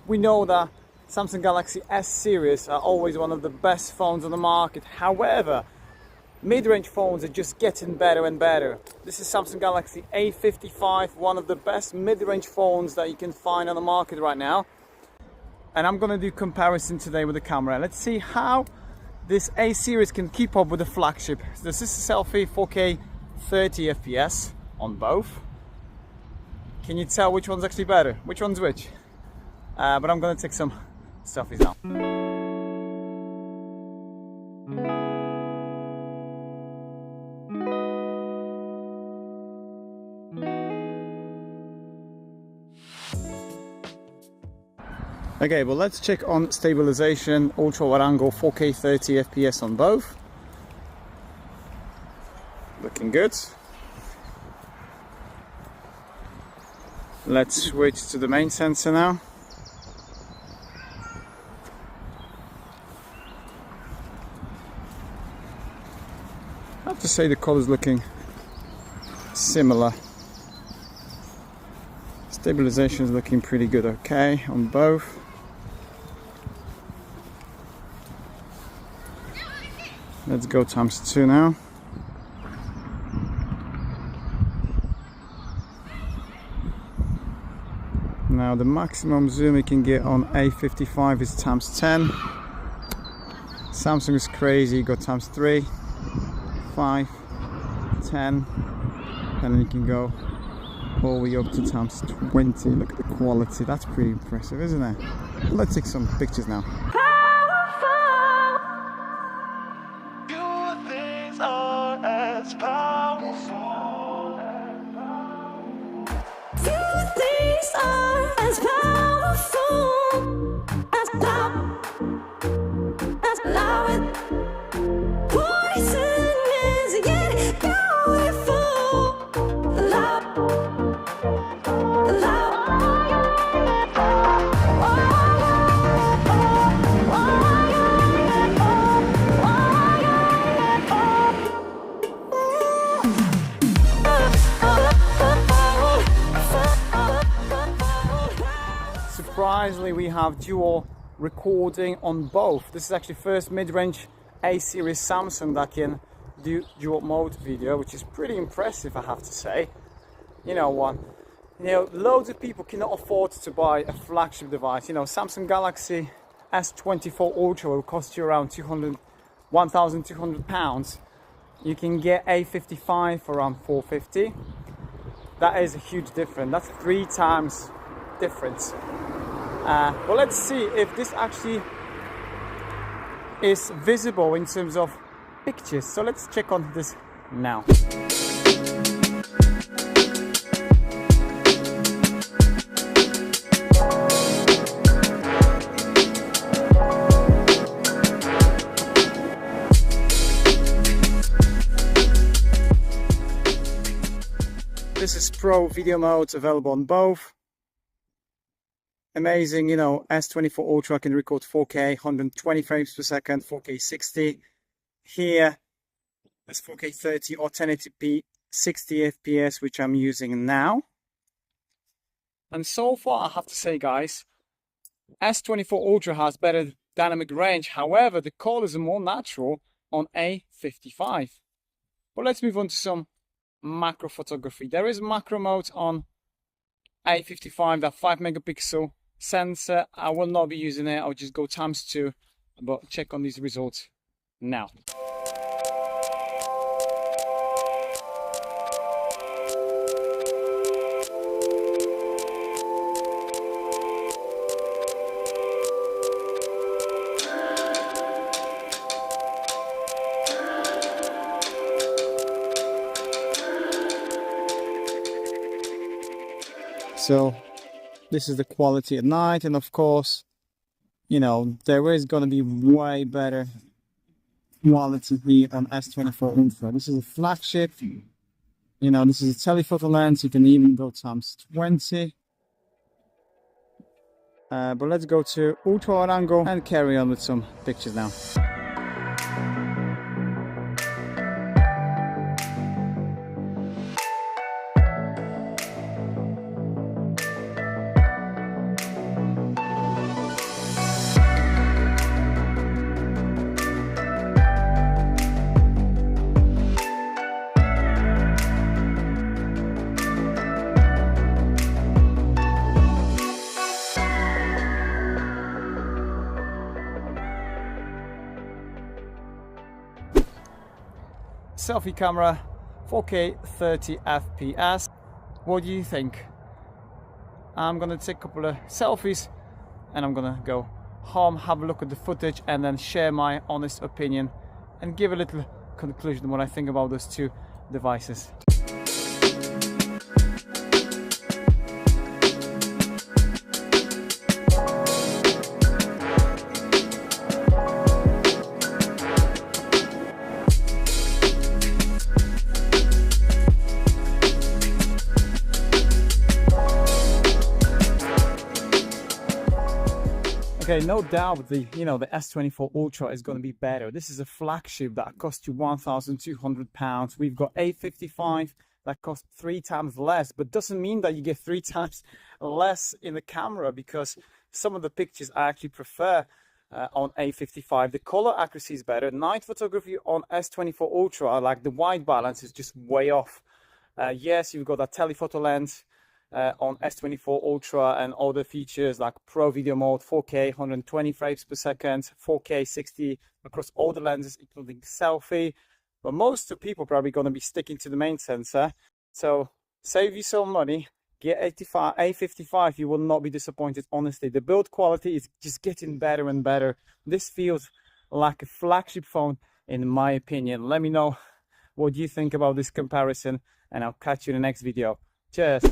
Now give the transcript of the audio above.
We know that Samsung Galaxy S series are always one of the best phones on the market. However, mid-range phones are just getting better and better. This is Samsung Galaxy A55, one of the best mid-range phones that you can find on the market right now. And I'm gonna do comparison today with the camera. Let's see how this A series can keep up with the flagship. This is a selfie 4K 30 FPS on both. Can you tell which one's actually better? Which one's which? But I'm gonna take some selfies now. Okay, well, let's check on stabilization. Ultra wide angle 4K 30 FPS on both. Looking good. Let's switch to the main sensor now. I have to say the color's looking similar. Stabilization is looking pretty good, okay, on both. Let's go ×2 now. Now the maximum zoom you can get on A55 is ×10. Samsung is crazy, you got ×3, 5, 10, and then you can go all the way up to ×20. Look at the quality, that's pretty impressive, isn't it? Let's take some pictures now. Surprisingly, we have dual recording on both. This is actually first mid-range A series Samsung that can do dual mode video, which is pretty impressive, I have to say. You know what? Loads of people cannot afford to buy a flagship device. Samsung Galaxy S24 Ultra will cost you around £1,200. You can get A55 for around £450. That is a huge difference. That's 3 times difference. Well, let's see if this actually is visible in terms of pictures. So let's check on this now. This is Pro video mode, available on both. Amazing, S24 Ultra can record 4K, 120 frames per second, 4K 60. Here, it's 4K 30 or 1080p, 60 FPS, which I'm using now. And so far, I have to say, guys, S24 Ultra has better dynamic range. However, the colors are more natural on A55. But let's move on to some macro photography. There is macro mode on A55, that 5 megapixel sensor. I will not be using it, I'll just go ×2, but check on these results now. So this is the quality at night, and of course, there is going to be way better quality here on S24 Ultra. This is a flagship. This is a telephoto lens. You can even go ×20. But let's go to ultra wide angle and carry on with some pictures now. selfie camera, 4K 30 FPS. What do you think? I'm gonna take a couple of selfies and I'm gonna go home, have a look at the footage, and then share my honest opinion and give a little conclusion what I think about those two devices. Okay, no doubt the S24 Ultra is going to be better. This is a flagship that costs you £1,200. We've got A55 that costs 3 times less, but doesn't mean that you get 3 times less in the camera, because some of the pictures I actually prefer on A55. The color accuracy is better. Night photography on S24 Ultra, like the white balance is just way off. Yes, you've got a telephoto lens on S24 Ultra and other features like Pro Video Mode, 4K 120 frames per second, 4K 60 across all the lenses, including selfie. But most of people probably going to be sticking to the main sensor. So save you some money, get A55, you will not be disappointed. Honestly, the build quality is just getting better and better. This feels like a flagship phone in my opinion. Let me know what you think about this comparison, and I'll catch you in the next video. Cheers.